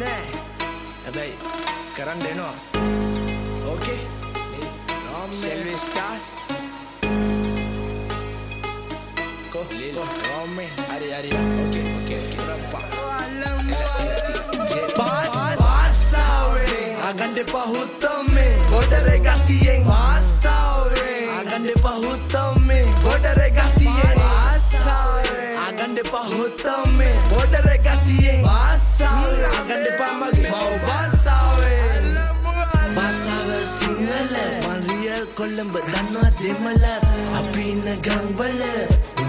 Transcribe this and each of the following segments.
නෑ හැබැයි කරන්න එනවා ඕකේ Shall we start? Go, Rome. Hari. Okay. Passawe, agande pahuttame, bodare gatiyeng. Passawe, agande pahuttame, bodare gatiyeng. Passawe, agande pahuttame, bodare gatiyeng. Passawe, agande pamagi mau passawe. Passawe singale, Maria Colombo danwa demala, apina gangwala.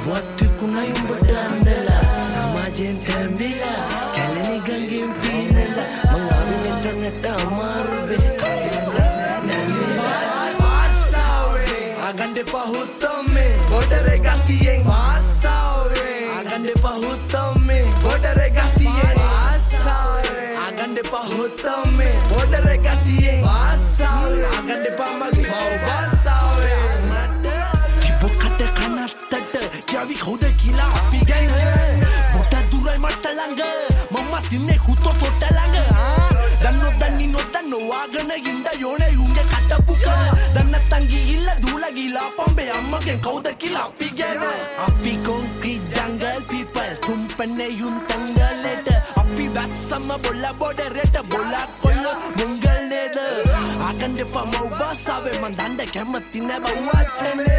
Waktu kuna yung badandala Samajen tembila Kalani gangin pinala Mga binitangata marube Masawe Agande pahutame Bodare gatiyeng Masawe Agande pahutame Bodare gatiyeng Masawe Agande pahutame Bodare gatiyeng Masawe Agande pamagi mau basawe Kibokate kanatata Kyavi khode kila api gana Bota durai mata langa Mama tinne khuto tota langa Danno danni no danno agana inda yone unge kata buka Danna tangi illa dula gila pambe amma gen khode kila api gana Api concrete jungle people Tumpane yun tangal leta Api bassama bola boda reta bola kollo mungal neda Agande pa mau basawe mandanda kematina bawachane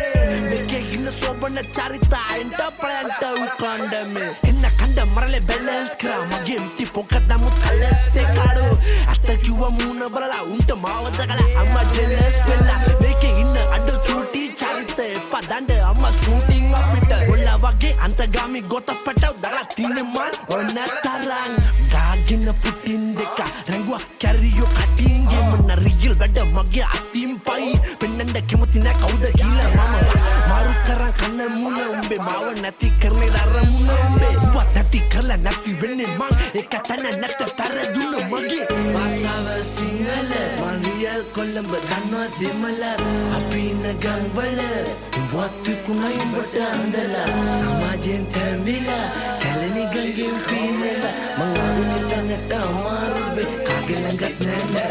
Meke inna sobana charita enta planta ukandame Inna kanda marale balance kra mage empty pocket namu thalase kaadu atta kiwa moona balala unta mavadagala amma jealous vella Meke inna adu chuti charita padanda amma shooting apita bolla wage antagami gota pataw dala tinnemal onna tarang gagina putin deka rangwa carriyo cutting manna real wada mage atim pai pennanda kemutina kauda gila mama maru karang kanna muna umbe mawa nati karne daramuna umbe buat nati karla nati venne mang ekatana natta taraduna mage masawa singala Maria Colombo danwa demala apina gangwala waktu kuna yung badandala samajen tembila kalani gangin pinala mga binitangata marube kagilangat nana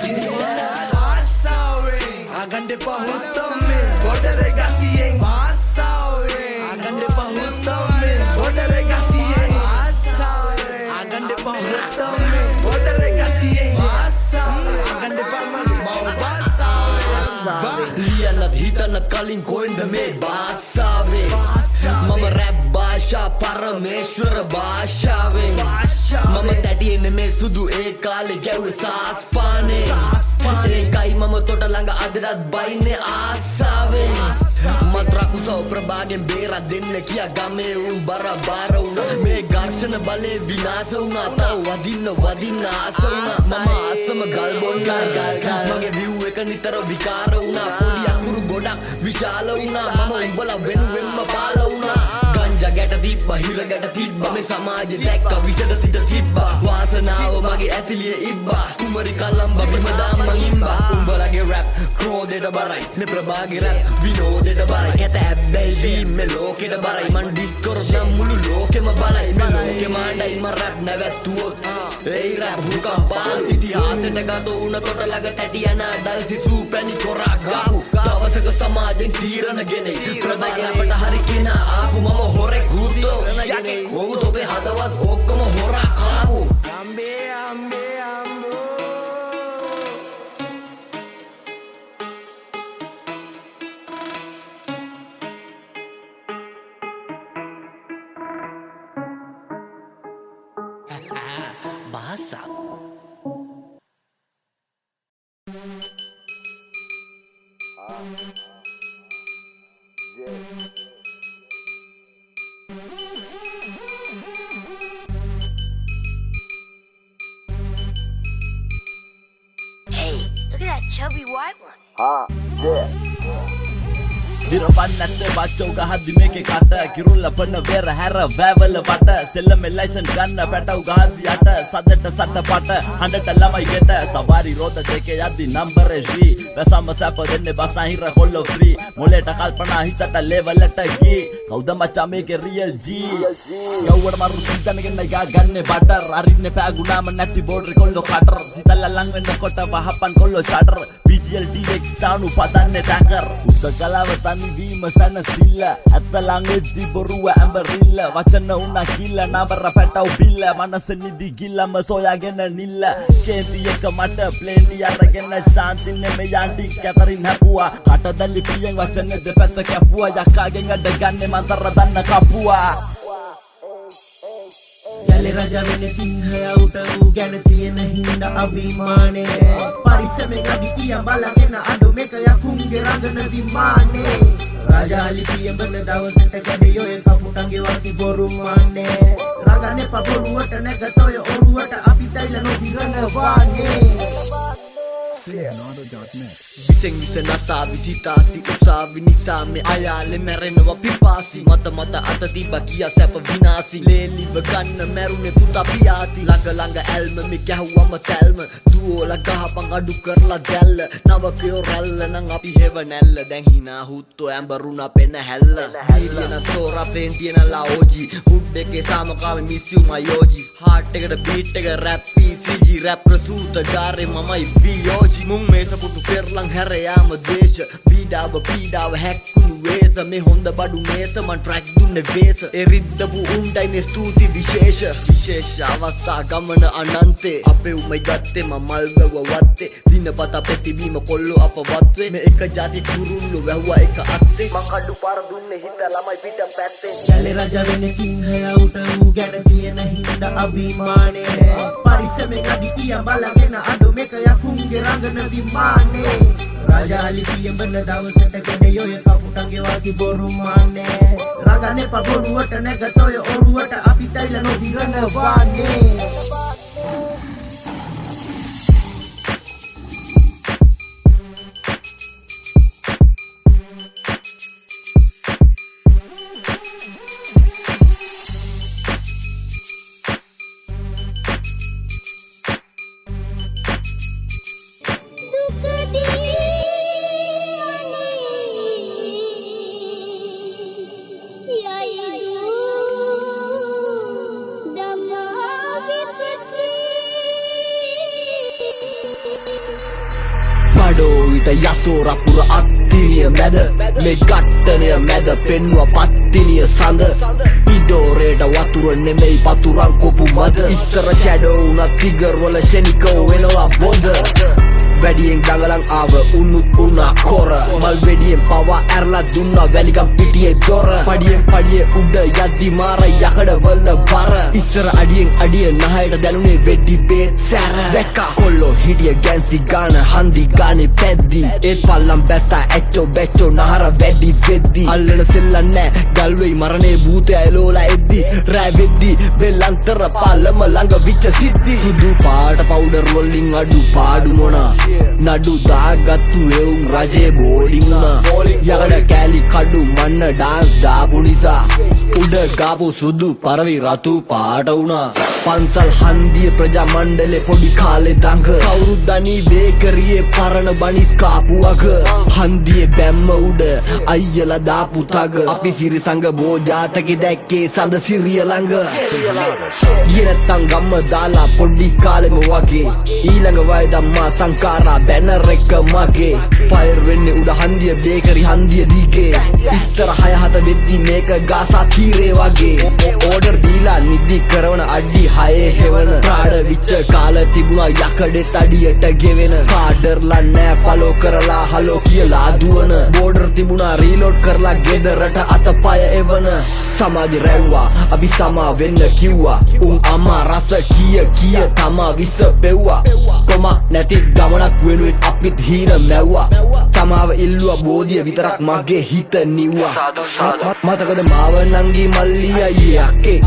Masawe agande pahuttame bodare gatiyeng Masawe agande pahuttame bodare gatiyeng Masawe agande pahuttame bodare gatiyeng Masawe agande pamagi mau basawe liyanat hitanat kalin koinda me basawe mama rap basha parameshwar bashawe mama tadiye me sudu e kale gawe saas pane ekai mama tota langa adarat baine asawe matra kusa prabhagen bera denne kiya game un barabara una me garshana bale vinasa una taw wadinna asuna mama asama galbon gal mage view එක නිතර විකාර වුණා පොඩි අකුරු ගොඩක් විශාල වුණා මම උඹලා වෙනුවෙන්ම පාල වුණා ගංජා ගැට තිබ්බා හිර ගැට තිබ්බා මේ සමාජෙ දැක්ක විසද තිත තිබ්බා වාසනාව මගේ ඇතිලිය ඉබ්බා කුමරි කලම්බ බිම දාම්මන් ඉම්බා උඹලගේ රැප් ක්‍රෝධෙට බරයි මේ ප්‍රභාගේ රැප් විනෝදෙට බරයි කැත ඇබ්බැයි මේ ලෝකෙට බරයි මන් ඩිස්කෝරස් නම් මුළු ලෝකෙම බලයි මේ ලෝකෙම අඬයි මම රැප් නැවැත්තුවොත් ඒ රැප් හුකම් පාලු ඉතිහාසෙට ගතෝ උන තොට ළඟ තැටියන අඩල් සිසු පැණි කොරා ගාපු දවසක සමාජෙන් තීරණ ගෙනේ ප්‍රභාගේ අපට හරි කෙනා ආපු මම හොරෙක් හුද්දෝ යගේ කොහොමද ඔබේ හදවත් ඔක්කොම හොරා කාපු අම්බේ අම්බෝ bahasa Hey, look at that chubby white one. දිරවන් නැත්ත බච්චෝ ගහද්දි මේකේ කට කිරුල්ල පන වෙර හැර වැවල වට සෙල්ලම ලයිසන් ගන්න පැටව ගහද්දි යට සදට සට පට හඬට ළමයි ගෙට සවාරි රෝද දෙකේ යද්දි නම්බර් G වැසම සැප දෙන්නේ බසහිර කොල්ලෝ ෆ්‍රී මොලේට කල්පනා හිතට ලෙවලට ගී කවුද මචා මේකේ රියල් G යවුවට මරු සිතනගෙන ගා ගන්නේ බටර් අරින්නේ පෑගුණාම නැති බෝඩර් කොල්ලෝ කටර් සිතල්ල ලං වෙනකොට වහපන් කොල්ලෝ ෂටර් BGL DX තානු පදන්නේ ටැකර් උද්ද කලාව තනි වීම සනසිල්ල ඇත්ත ළඟෙද්දි බොරුව ඇඹරිල්ල වචන උනා කිල්ල නබර පැටව බිල්ල මනස නිදි ගිල්ලම සොයාගෙන නිල්ල කේන්ති එක මට ප්ලේන්ටි අරගෙන ශාන්ති නෙමෙයි යාන්ටි කැතරින් හැපුවා කටදලි පියෙන් වචන දෙපැත්ත කැපුවා යක්කාගෙන් අඩ ගන්නේ මන්තර දන්න කපුවා යලි රජ වෙන සිංහයා උට ඌ ගැන තියෙන හිඳ අභිමානේ පරිස්සමෙන් අඩිතිය බලගෙන අඩු මේක යකුන්ගේ රඟන විමානේ රාජාලි පියඹන දවසට කඩයෝ කපුටන්ගේ වසි බොරු මානේ රගන්නේ පබොරුවට නැගතොය ඔරුවට අපි තයිල නොදිරන වානේ Viteng vita nasa visitasi usavi nisame ayale merenwa pipasi mata mata ata tiba kia sepa vinasi leli beganna merune puta piati langa langa elma me kyahuwa matelma duo laga hapang adu karla della navakyo rella nang api hevanella දැන් hina hutto ambaruna penna hella hilena tora plentina laoji wood එකේ සාමකාමී miss you my yoji heart එකට beat එක rap PCG rap ප්‍රසූත ගාරේ මමයි VOG මුං මේස පුතු පෙරලන් හැර යාම දේශ පීඩාව හැක්කුණු වේස මේ හොඳ බඩු මේස මන් ට්‍රැක් දුන්නේ වේස ඒ රිද්දපු උණ්ඩයි මේ ස්තුති විශේෂ අවස්ථා ගමන අනන්තේ අපේ උමයි ගත්තේ මල් වැව වත්තේ දිනපත පෙතිවීම කොල්ලෝ අප වත්වේ මේ එක જાති කුරුල්ලෝ වැහුවා එක අත්තේ මං කඩු පාර දුන්නේ හිත ළමයි පිට පැත්තේ යලි රජ වෙන සිංහයා උට ඌ ගැන තියෙන හිඳ අභිමානේ පරිස්සමෙන් අඩිතිය බලගෙන අඩු මේක යකුන්ගේ රඟන විමානේ රාජාලි පියඹන දවසට කඩයෝ කපුටන්ගේ වසි බොරු මානේ රගන්නේ පබොරුවට නැගතොය ඔරුවට අපි තයිල නොදිරන වානේ Padoita yasora pura attiniya meda me gattaniya meda pennuwa pattiniya sanda idoreta watura nemei paturan kopu mada issara shadow na tiger wala shenikau wenawa bonda වැඩියෙන් දඟලන් ආව උන්නුත් උනා කොර මල් වෙඩියෙන් පවා ඇරලා දුන්නා වැලිකම් පිටියේ දොර පඩියෙන් උඩ යද්දි මාර යකඩ වල බර ඉස්සර අඩියෙන් අඩිය නහයට දැනුනේ වෙඩි බේත් සැර දැක්කා කොල්ලෝ හිටිය ගැන්සි ගාන හන්දි ගානේ පැද්දි ඒත් පල්ලම් බැස්සා ඇච්චෝ බැච්චෝ නහර වැඩි වෙද්දි අල්ලන සෙල්ලන් නෑ ගල්වෙයි මරණේ භූතය එලෝලා එද්දි රෑ වෙද්දි බෙල්ලන්තර පල්ලම ළඟ විච්ච සිද්දි සුදු පාට පවුඩර් වලින් අඩු පාඩු මොනා නඩු දාගත්තු එවුන් රජේ බෝඩිං උනා යකඩ කෑලි කඩු මන්න ඩාන්ස් දාපු නිසා උඩ ගාපු සුදු පරවි රතු පාට වුණා පන්සල් හන්දිය ප්‍රජා මණ්ඩලේ පොඩි කාලේ දඟ කවුරු දනි බේකරියේ පරණ බනිස් කාපු අග හන්දියේ බැම්ම උඩ අයියලා දාපු තග අපි සිරි සංග බෝ ජාතකේ දැක්කේ සඳ සිරිය ළඟ ගියේ නැත්තම් ගම්ම දාලා පොඩි කාලෙම වගේ ඊළඟ වය ධම්මා සංකාරා බැනර් එක මගේ ෆයර් වෙන්නේ උඩ හන්දිය බේකරි හන්දිය දීගේ ඉස්සර 6-7 වෙද්දි මේක ගාසා තීරේ වගේ ඕඩර් දීලා නිදි කරවන අඩි 6 හෙවන ප්‍රාඩ විච්ච කාල තිබුණා යකඩෙත් අඩියට ගෙවෙන කාඩර්ලා නෑ ෆලෝ කරලා හලෝ කියලා දුවන බෝඩර් තිබුණා රීලෝඩ් කරලා ගෙදරට අතපය එවන සමාජ රැව්වා අපි සමා වෙන්න කිව්වා උන් අම්මා රස කිය තමා විස පෙව්වා කොම නැති ගමනක් වෙනුවෙන් අපිත් හීන මැව්වා සමාව ඉල්ලුවා බෝධිය විතරක් මගේ හිත නිව්වා මතකද මාව නංගි මල්ලි අයියේ අක්කේ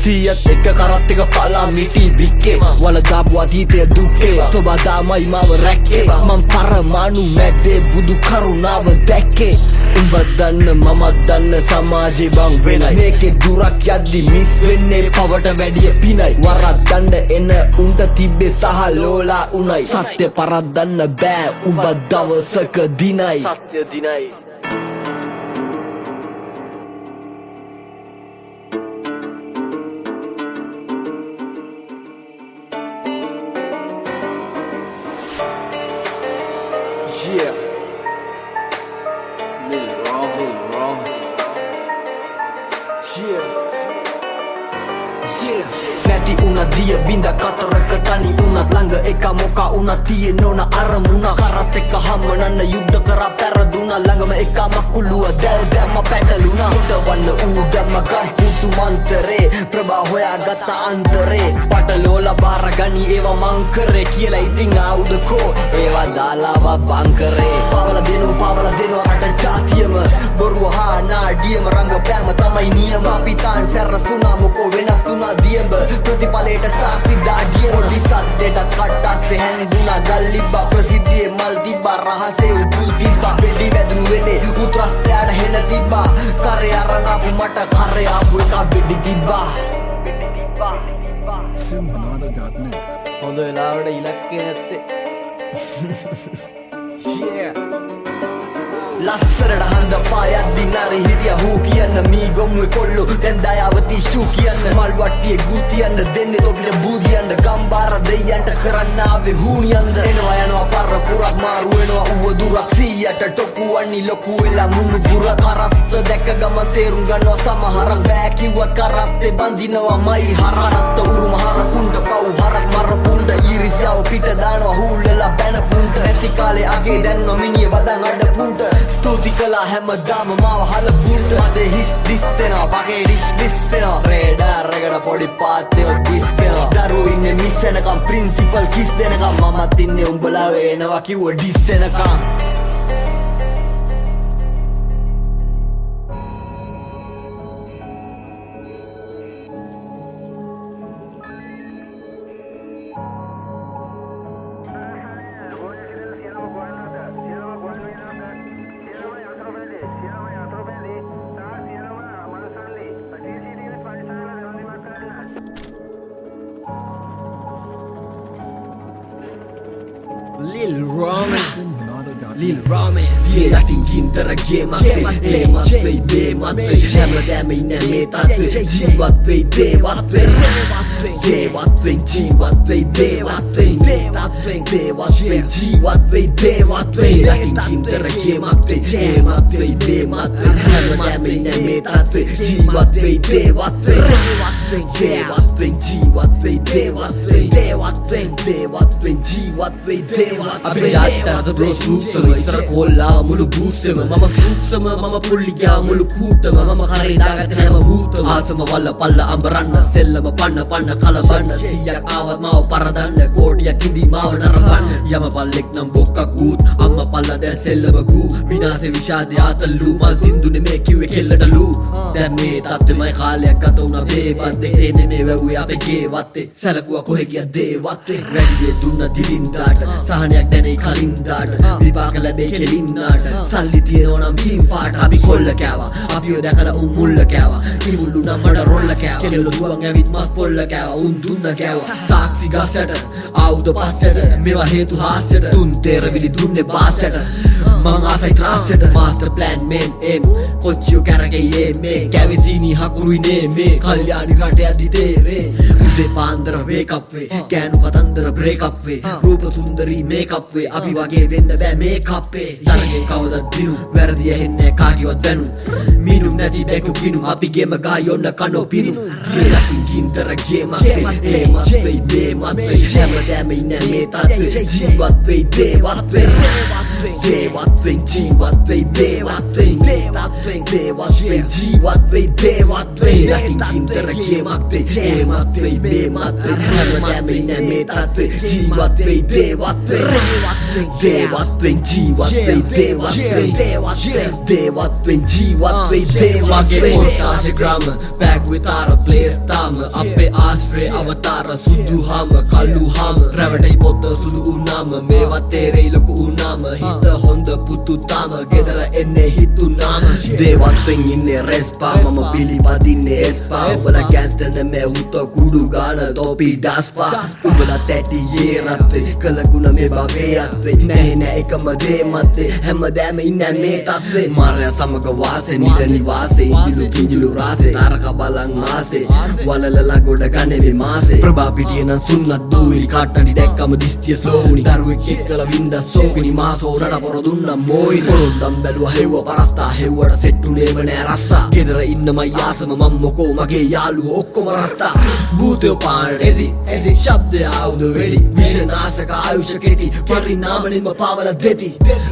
සියත් එක කරත් එක පලා මිටි වික්කේ වල දාපු අතීතය දුක්කේ තොබා දාමයි මාව රැක්කේ මං පරමාණු මැද්දේ බුදු කරුණාව දැක්කේ උඹ දන්න මමත් දන්න සමාජේ බං වෙනයි මේකේ දුරක් යද්දි මිස් වෙන්නේ පවට වැඩිය පිනයි වරක් දන්න එන උන්ට තිබ්බේ සහ ලෝලා උනයි සත්‍ය පරද්දන්න බෑ උඹ දවසක දිනයි සත්‍ය දිනයි Yeah. Lil Ron. Yeah. නැති උනත් දිය බින්ද කතරක තනි උනත් ළඟ එක මොකා උනත් තියෙන ඕන අරමුණ කරත් එක්ක හම්බනන්න යුද්ධ කරා පැරදුනා ළඟම එක මකුලුව දැල් දැම්ම පැටලුණා හිටවන්න ඌදම ගන් පුතු මන්තරේ ප්‍රභා හොයාගත්ත අන්තරේ පටලෝල බාරගනි ඒවා මං කරේ කියලා ඉතින් ආවුදකෝ ඒවා දාලාව බංකරේ පවල දෙනවා රට ජාතියම බොරුව හා නාඩියම රංගපෑම තමයි නියම අපි තාන් සැරසුනා මොකෝ වෙනස් තුනා දියඹ ප්‍රතිඵලයට සාක්ෂි දාඩිය පොඩි සද්දෙටත් කට්ටස්සේ හැංගුණා ගල්ලිබ්බා ප්‍රසිද්ධියේ මල් තිබ්බා රහසේ උපුල් තිබ්බා වෙඩි වැදුණු වෙලේ උත්‍රස්තයාට හෙන තිබ්බා කරේ අරන් ආපු මට කරේ ආපු එක වෙඩි තිබ්බා හොඳ වෙලාවට ඉලක්කේ නැත්තේ ලස්සරට හඳ පායද්දි නරි හිටිය හූ කියන්න මී ගොම්ුවේ කොල්ලු දැන් දයාවති ෂූ කියන්න මල් වට්ටියේ ගූ තියන්න දෙන්නේ තොපිට බූ දියන්න ගම්බාර දෙයියන්ට කරන්න ආවේ හූනියන්ද එනවා යනවා පර පුරක් මාරු වෙනවා ඌව දුරක් 100ට ටොකු වන්නි ලොකු වෙලා මුණු පුර කරත්ත දැක ගම තේරුම් ගන්නවා සමහරක් බෑ කිව්වත් කරත්තේ බඳිනවා මයි හරනත්ත උරුම හරකුණ්ඩ පව් හරක් මරපුණ්ඩ ඊරිසියාව පිට දානවා හූල්ලලා බැන පුණ්ඩ ඇති කාලේ අගේ දැන්නවා මිනිය බදන් අඩ පුණ්ඩ ස්තුති කළා හැමදාම මාව හලපුන්ට මදේ හිස් දිස්සෙනවා වගේ දිස්සෙනවා රේඩාරකට පොඩි පාත්තයෝ දිස්සෙනවා දරුවෝ ඉන්නේ මිස්සෙනකම් ප්‍රින්සිපල් කිස් දෙනකම් මමත් ඉන්නේ උඹලා වෙනවා කිව්ව ඩිස්සෙනකම් Lil Ramen Dia yakin gintarage matte Matwe be matwe හැමදෑම ඉන්න මේ තත්ත්වේ ජීවත් වෙයි දේවත්වෙන් දේවත්වෙන් ජීවත් වෙයි දේවත්වෙන් දේවත්වෙන් ජීවත් වෙයි දේවත්වෙන් yakin gintarage matte matwe be matwe හැමදෑම ඉන්න මේ තත්ත්වේ ජීවත් වෙයි දේවත්වෙන් දේවත්වෙන් ජීවත් වෙයි දේවත්වෙන් ජීවත් වෙයි දේවත්වෙන් අපේ යාත්‍රාස බ්‍රෝ සූක්ෂම ඉස්සර කොල්ලා මුළු බූස්සෙම මම සූක්ෂම මම පුල්ලිගා මුළු කූටම මම කරේ දාගත්ත හැම හූතම ආසම වල්ල පල්ල අඹරන්න සෙල්ලම පන්න කලබන්න 100ක් ආවත් මාව පරදන්න කෝටියක් ඉඳි මාව නරඹන්න යම පල්ලෙක් නම් බොක්කක් ඌත් අම්ම පල්ල දැන් සෙල්ලම ගූ විනාසේ විෂාදේ ආතල්ලු මල් සින්දුනේ මේ කිව්වේ කෙල්ලටලු දැන් මේ තත්ත්වෙමයි කාලයක් ගත වුණා බේබත් දෙන්නේ මේ වැව්වේ අපේ ගේ වත්තේ සැලකුවා කොහෙ ගියා දේවත්තේ වැඩිවේ දුන්න දිලින්දාට සහනයක් දැනේ කලින්දාට විපාක ලැබේ කෙලින්නාට සල්ලි තියෙනවා නම් හිම් පාට අපි කොල්ල කෑවා අපිව දැකලා උන් මුල්ල කෑවා කිරිමුල්ලු නම් මඩ රොල්ල කෑවා කෙල්ල දුවන් ඇවිත් මස් පොල්ල කෑවා උන් දුන්න කෑවා සාක්ෂි ගස්සට ආවුද පස්සට මේවා හේතු හාස්‍යයට තුන් තේරවිලි දුන්නේ බාස්සට මං ආසයි ත්‍රාස්සට මාස්ටර් ප්ලෑන් මෙන් එම් කොච්චියෝ කැරකේ මේ කැවිසිනි හකුරුයි නේ මේ කල්යාණි රට යදි තේරේ උදේ පාන්දර වේක් අප් වේ ගෑනු කතන්දර බ්‍රේක් අප් වේ රූප සුන්දරී මේක් අප් වේ අපි වගේ වෙන්න බෑ මේක් අප් වේ තරගේ කවදද දිනු වැරදි ඇහෙන්නේ කාගේවත් දැනු මිනුම් නැති බැකු කිනු අපි ගෙම ගායොන්න කනෝ පිනු යකින් ගින්දර ගේමත් මේ හැමදෑම ඉන්න මේ තත්ත්වේ ජීවත් වෙයි දේවත් වේ දේවත්වෙන් ජීවත්වෙයි දේවත්වෙන් දේවත්වෙන් ජීවත්වෙයි දේවත්වෙන් යටින් ගින්දර ගේමක්දේ ඒමත්වෙයි බේමත්වෙයි හැමදෑම ඉන්නේ මේ තත්වෙ ජීවත්වෙයි දේවත්වෙන් දේවත්වෙන් ජීවත්වෙයි දේවත්වෙන් දේවත්වෙන් ජීවත්වෙයි දේවත්වෙන් Montage grammar, back without a place tama Appe ආශ්‍රේ අවතාර සුදු හම කළු හම රැවටයි පොත සුළු උනාම මේවත් තේරෙයි ලොකු උනාම හිත හොඳ පුතු තාම ගෙදර එන්නේ හිතුනාම දේවත්වෙන් ඉන්නේ රෙස්පා මම පිළිපදින්නේ එස්පා උඹලා ගෑන්ස්ටර් නෙමේ හුත කුඩු ගාන තෝපි ඩස්පා උඹලා තැටියේ රත්තේ කලගුණ මේ භවයේ අත්තේ නැහැ නෑ එකම දේ මත්තේ හැමදෑම ඉන්නේ මේ තත්ත්වේ මාරයා සමග වාසේ නිල නිවාසේ ඉඳිලු කිඳිලු රාසේ තාරක බලන් මාසේ වලලලා ගොඩ ගන්නේ මේ මාසේ ප්‍රභා පිටියේ නම් සුන්නත් දූවිලි කාට්ටඩි දැක්කම දිස්තිය ස්ලෝනි දරුවෙක් එක්කලා වින්ද සෝගිනි මාසෝ රට පොර දුන්නා මොයි පොරොන්දම් බැලුවා හෙව්ව පරස්තා හෙව්වට සෙට්ටුනේම නෑ රස්සා ගෙදර ඉන්නමයි ආසම මම මොකෝ මගේ යාළුවෝ ඔක්කොම රස්තා භූතයෝ පාරට එදි ශබ්දය ආවුද වෙඩි විෂනාශක ආයුෂ කෙටි පරිණාමයෙන්ම පාවල දෙති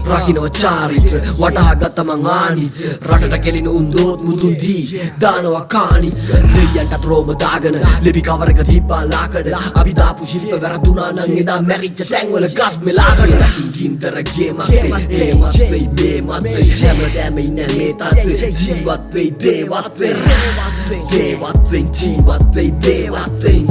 රකින්න චාරිත්‍ර වටහා ගත්ත මං ආනි රටට කෙලින උන්දෝත් මුදුන් දී දානවා කාණි දෙයයන්ට ත්‍රෝම දාගෙන ලෙබි කවරක තිබ්බා ලාකඩ අපි දාපු ශිල්ප වැරදුනා නම් එදා මැරිච්ච තැන්වල ගස් මෙලාගෙන යටින් ගින්දර ගේමක්දේ ඒමත්වෙයි බේමත්වෙයි හැමදෑම ඉන්නේ මේ තත්ත්වේ ජීවත්වෙයි දේවත්වෙන් දේවත්වෙන් ජීවත්වෙයි දේවත්වෙන්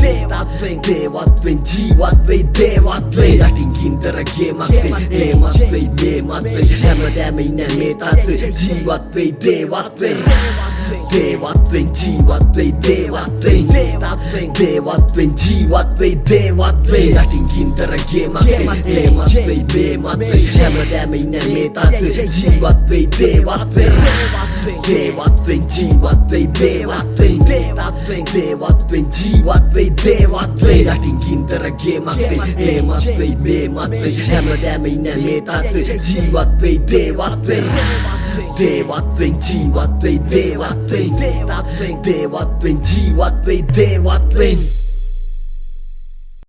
දේවත්වෙන් ජීවත්වෙයි දේවත්වෙන් යටින් ගින්දර ගේමක්දේ ඒමත්වෙයි බේමත්වෙයි හැමදෑම ඉන්නේ මේ තත්ත්වේ ජීවත්වෙයි දේවත්වෙන් දේවත්වෙන් ජීවත්වෙයි දේවත්වෙන් දේවත්වෙන් ජීවත්වෙයි දේවත්වෙන් යටින් ගින්දර ගේමක්දේ ඒමත්වෙයි බේමත්වෙයි හැමදෑම ඉන්නේ මේ තත්ත්වේ ජීවත්වෙයි දේවත්වෙන් දේවත්වෙන් ජීවත්වෙයි දේවත්වෙන් දේවත්වෙන් ජීවත්වෙයි දේවත්වෙන් යටින් ගින්දර ගේමක්දේ ඒමත්වෙයි බේමත්වෙයි හැමදෑම ඉන්නේ මේ තත්ත්වේ ජීවත්වෙයි දේවත්වෙන් දේවත්වෙන් ජීවත්වෙයි දේවත්වෙන් දේවත්වෙන් ජීවත්වෙයි දේවත්වෙන්